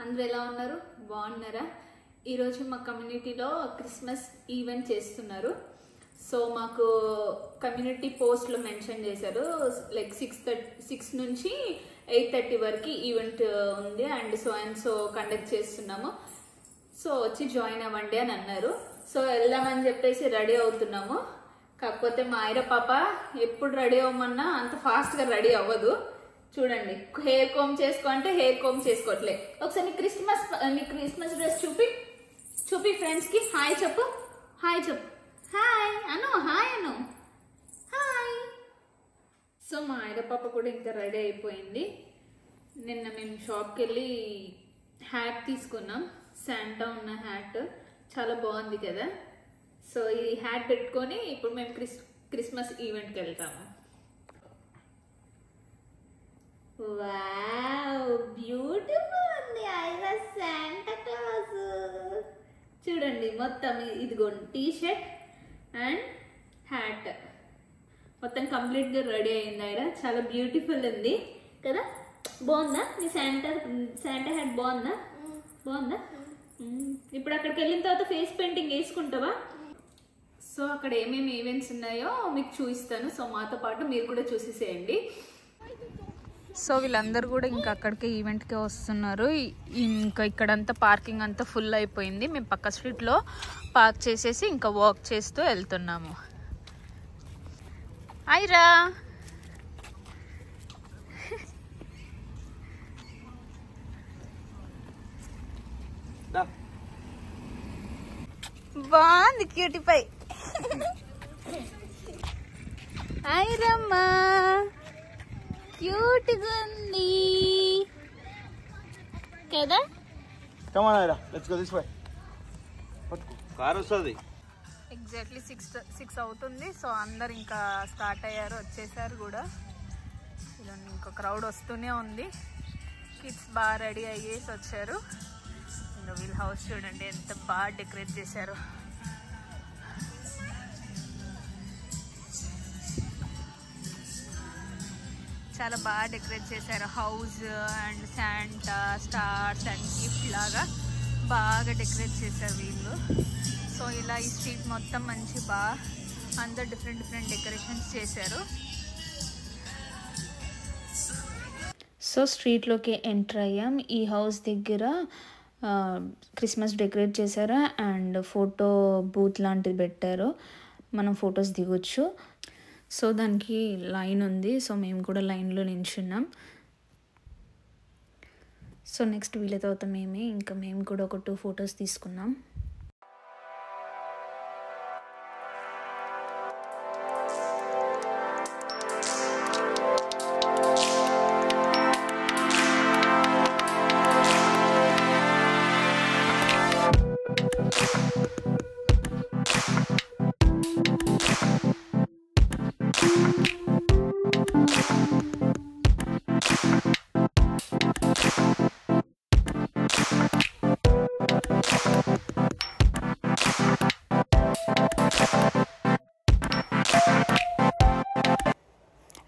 అందరూ ఎలా ఉన్నారు? బాగున్నారా? ఈరోజు మా కమ్యూనిటీలో క్రిస్మస్ ఈవెంట్ చేస్తున్నారు. సో మాకు కమ్యూనిటీ పోస్ట్లో మెన్షన్ చేశారు లైక్ 6 నుంచి 8:30 వరకు ఈవెంట్ ఉంది అండ్ సో కండక్ట్ చేస్తున్నాము. సో వచ్చి జాయిన్ అవ్వండి అని అన్నారు. సో వెళ్దామని చెప్పేసి రెడీ అవుతున్నాము. కాకపోతే మా ఐర పాప ఎప్పుడు రెడీ అవ్వమన్నా అంత ఫాస్ట్గా రెడీ అవ్వదు. చూడండి, హెయిర్ కోమ్ చేసుకో అంటే హెయిర్ కోమ్ చేసుకోవట్లే. ఒకసారి నీ క్రిస్మస్ డ్రెస్ చూపి ఫ్రెండ్స్ కి హాయ్ చెప్పు. హాయ్ అను. హాయ్. సో మా ఐర పాప కూడా ఇంకా రెడీ అయిపోయింది. నిన్న మేము షాప్కి వెళ్ళి హ్యాట్ తీసుకున్నాం. శాంటా ఉన్న హ్యాట్ చాలా బాగుంది కదా. సో ఈ హ్యాట్ పెట్టుకొని ఇప్పుడు మేము క్రిస్మస్ ఈవెంట్కి వెళ్తాము. వావ్, బ్యూటిఫుల్ ఉంది ఐరా శాంటా క్లాస్. చూడండి మొత్తం ఇదిగోండి, టీ షర్ట్ అండ్ హ్యాట్ మొత్తం కంప్లీట్గా రెడీ అయింది ఐరా. చాలా బ్యూటిఫుల్ ఉంది కదా. బాగుందా నీ శాంటా హ్యాట్? బాగుందా? ఇప్పుడు అక్కడికి వెళ్ళిన తర్వాత ఫేస్ పెయింటింగ్ వేసుకుంటావా? సో అక్కడ ఏమేమి ఈవెంట్స్ ఉన్నాయో మీకు చూపిస్తాను. సో మాతో పాటు మీరు కూడా చూసేసేయండి. సో వీళ్ళందరూ కూడా ఇంకా అక్కడికి ఈవెంట్కి వస్తున్నారు. ఇంకా ఇక్కడంతా పార్కింగ్ అంతా ఫుల్ అయిపోయింది. మేము పక్క స్ట్రీట్లో పార్క్ చేసేసి ఇంకా వాక్ చేస్తూ వెళ్తున్నాము. ఐరా బాగుంది, క్యూటిఫై. ఐరమ్మా క్యూట్గా ఉంది కదా. ఎగ్జాక్ట్లీ 6 అవుతుంది. సో అందరు ఇంకా స్టార్ట్ అయ్యారు, వచ్చేసారు కూడా. ఇలా ఇంకో క్రౌడ్ వస్తూనే ఉంది. కిడ్స్ బాగా రెడీ అయ్యేసి వచ్చారు. ఇంకా వీళ్ళ హౌస్ చూడండి ఎంత బాగా డెకరేట్ చేశారు. చాలా బాగా డెకరేట్ చేశారు house. And Santa, stars and gift లాగా బాగా డెకరేట్ చేశారు వీళ్ళు. సో ఇలా ఈ స్ట్రీట్ మొత్తం మంచి బాగా అందరు డిఫరెంట్ డెకరేషన్స్ చేశారు. సో స్ట్రీట్లోకి ఎంటర్ అయ్యాం. ఈ హౌస్ దగ్గర క్రిస్మస్ డెకరేట్ చేశారు అండ్ ఫోటో బూత్ లాంటిది పెట్టారు. మనం ఫొటోస్ దిగొచ్చు. సో దానికి లైన్ ఉంది. సో మేము కూడా లైన్లో నించున్నాం. సో నెక్స్ట్ వీళ్ళ తర్వాత మేము కూడా ఒక 2 ఫొటోస్ తీసుకున్నాం.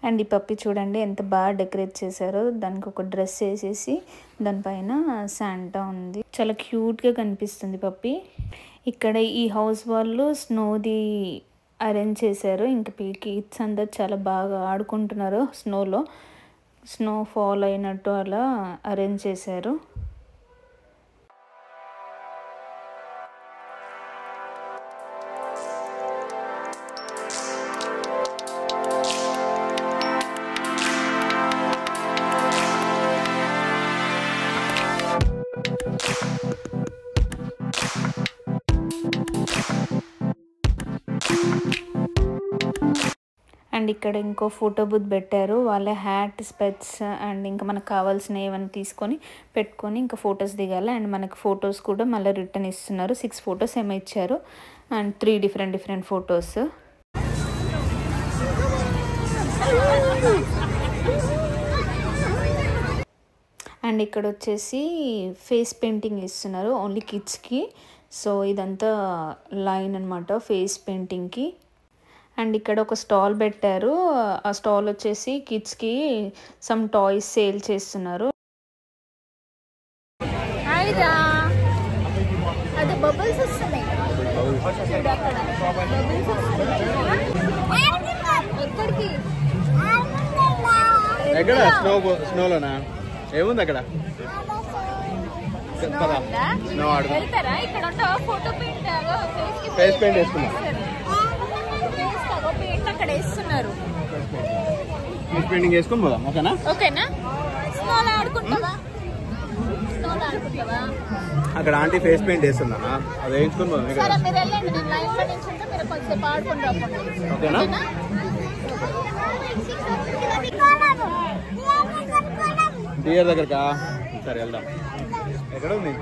అండ్ ఈ పప్పి చూడండి ఎంత బాగా డెకరేట్ చేశారో. దానికి ఒక డ్రెస్ వేసేసి దానిపైన శాంటా ఉంది. చాలా క్యూట్గా కనిపిస్తుంది పప్పి. ఇక్కడ ఈ హౌస్ వాళ్ళు స్నోది అరేంజ్ చేశారు. ఇంకా కిడ్స్ అందరు చాలా బాగా ఆడుకుంటున్నారు స్నోలో. స్నో ఫాల్ అయినట్టు అలా అరేంజ్ చేశారు. అండ్ ఇక్కడ ఇంకో ఫోటో బూత్ పెట్టారు. వాళ్ళ హ్యాట్, స్పెట్స్ అండ్ ఇంకా మనకు కావాల్సిన ఏమైనా తీసుకొని పెట్టుకొని ఇంకా ఫొటోస్ దిగాలి. అండ్ మనకి ఫొటోస్ కూడా మళ్ళీ రిటర్న్ ఇస్తున్నారు. 6 ఫొటోస్ ఏమో ఇచ్చారు అండ్ 3 డిఫరెంట్ ఫొటోస్. అండ్ ఇక్కడ వచ్చేసి ఫేస్ పెయింటింగ్ ఇస్తున్నారు ఓన్లీ కిడ్స్కి. సో ఇదంతా లైన్ అనమాట ఫేస్ పెయింటింగ్కి. అండ్ ఇక్కడ ఒక స్టాల్ పెట్టారు. ఆ స్టాల్ వచ్చేసి కిడ్స్కి సమ్ టాయ్స్ సేల్ చేస్తున్నారు. హాయ్ రా. అది బబుల్స్ వస్తున్నాయి చూడు అక్కడ. బబుల్స్ వస్తున్నాయి. ఎక్కడికి? ఎక్కడ? స్నోలోనా? ఏముంది అక్కడ? వెళ్తారా? ఇక్కడ ఉండవా? ఫోటో పెయింట్ ఫేస్ పెయింట్ వేసుకున్నా. పెయింట్ అక్కడ వేస్తున్నారు. ఫేస్ పెయింటింగ్ వేసుకొని పోదాం. ఓకేనా? ఓకేనా? స్నోలో ఆడుకుంటావా? స్నోలో ఆడుకుంటావా? అక్కడ ఆంటీ ఫేస్ పెయింట్ వేస్తున్నా, అది వేయించుకొని పోదాం. సరే మీరు వెళ్ళండి, నేను లైన్ లో నుంచి ఉంటే మీరు కొంచెంసేపు ఆడుకుంటాం. ఓకేనా? డియర్ దగ్గరకా? సరే వెళ్దాం. ఎక్కడ ఉంది?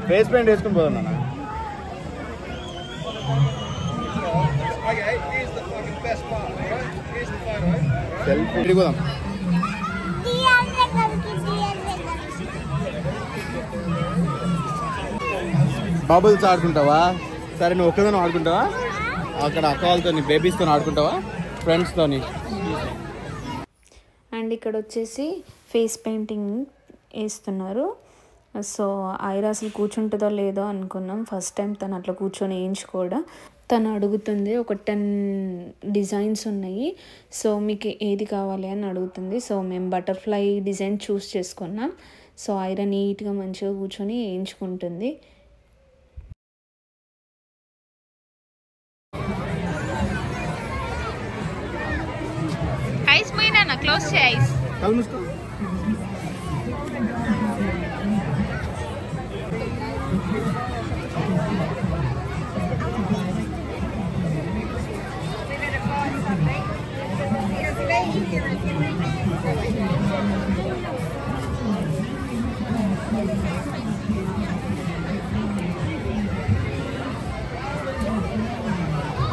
ఫేస్ పెయింట్ వేసుకుని పోదాం నాన్న. సెల్ఫీ పోదాం. బబుల్స్ ఆడుకుంటావా? సరే నువ్వు ఒక్కదాన్ని ఆడుకుంటావా? అక్కడ అక్క వాళ్ళతో బేబీస్తో ఆడుకుంటావా? ఫ్రెండ్స్తోని? అండ్ ఇక్కడ వచ్చేసి ఫేస్ పెయింటింగ్ వేస్తున్నారు. సో ఐరా అసలు కూర్చుంటుందో లేదో అనుకున్నాం. ఫస్ట్ టైం తను అట్లా కూర్చొని వేయించుకోవడం. తను అడుగుతుంది, ఒక 10 డిజైన్స్ ఉన్నాయి, సో మీకు ఏది కావాలి అని అడుగుతుంది. సో మేము బటర్ఫ్లై డిజైన్ చూస్ చేసుకున్నాం. సో ఐరా నీట్గా మంచిగా కూర్చొని వేయించుకుంటుంది. ఐస్ పోయినా క్లోజ్ చేయి. Eyes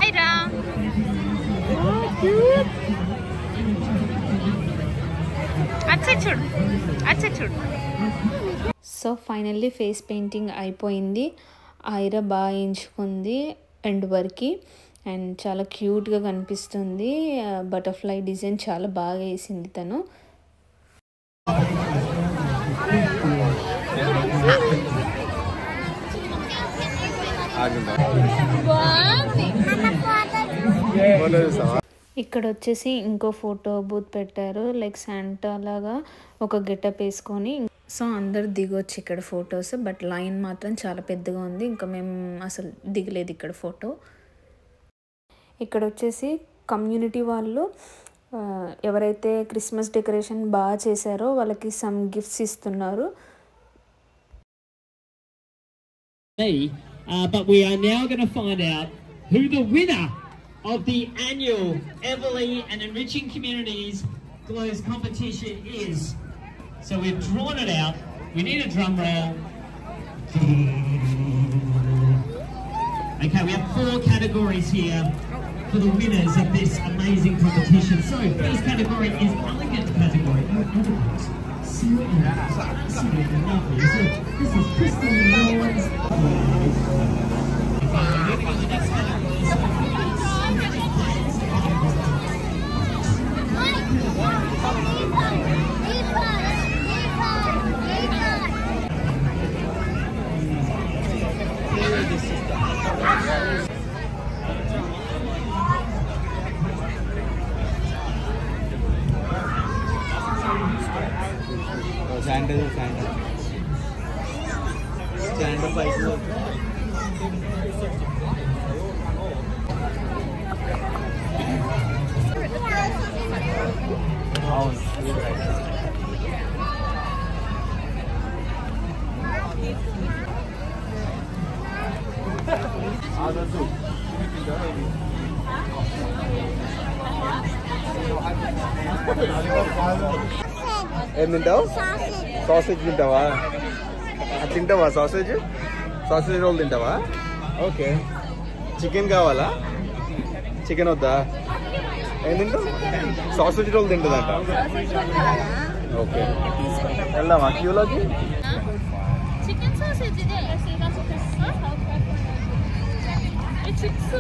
Aira. So finally face painting అయిపోయింది. ఐరా బాగా ఎంచుకుంది ఎండ్ వరకు, అండ్ చాలా క్యూట్గా కనిపిస్తుంది. బటర్ఫ్లై డిజైన్ చాలా బాగా వేసింది తను. ఇక్కడ వచ్చేసి ఇంకో ఫోటో బూత్ పెట్టారు, లైక్ శాంటా లాగా ఒక గెటప్ వేసుకొని. సో అందరు దిగొచ్చు ఇక్కడ ఫొటోస్, బట్ లైన్ మాత్రం చాలా పెద్దగా ఉంది. ఇంకా మేము అసలు దిగలేదు ఇక్కడ ఫోటో. ఇక్కడ వచ్చేసి కమ్యూనిటీ వాళ్ళు ఎవరైతే క్రిస్మస్ డెకరేషన్ బాగా చేశారో వాళ్ళకి సమ్ గిఫ్ట్స్ ఇస్తున్నారు. But we are now going to find out who the winner of the annual Everly and Enriching Communities Glows competition is. So we've drawn it out. We need a drum roll. Okay, we have 4 categories here for the winners of this amazing competition. So first category is elegant category. Absolutely lovely. So this is Crystal Lawrence. Moving on to the next category. Santa bike. ఏం తింటావు? Sausage తింటావా? తింటావా sausage? Sausage roll తింటావా? Okay. Chicken కావాలా? Chicken వద్దా? ఏం తింటావు? Sausage roll తింటుందంట. ఓకే వెళ్దామా క్యూలోకి? చికెన్ సాసేజ్ ఇదే. చిప్స్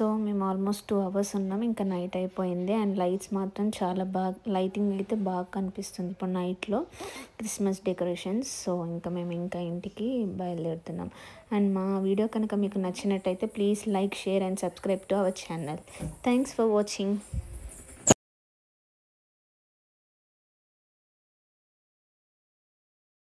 సో మేము ఆల్మోస్ట్ 2 అవర్స్ ఉన్నాం, ఇంకా నైట్ అయిపోయింది. అండ్ లైట్స్ మాత్రం చాలా బాగా, లైటింగ్ అయితే బాగా కనిపిస్తుంది ఇప్పుడు నైట్లో క్రిస్మస్ డెకరేషన్స్. సో ఇంకా మేము ఇంకా ఇంటికి బయలుదేరుతున్నాం. అండ్ మా వీడియో కనుక మీకు నచ్చినట్టయితే please like, share and subscribe to our channel. Thanks for watching.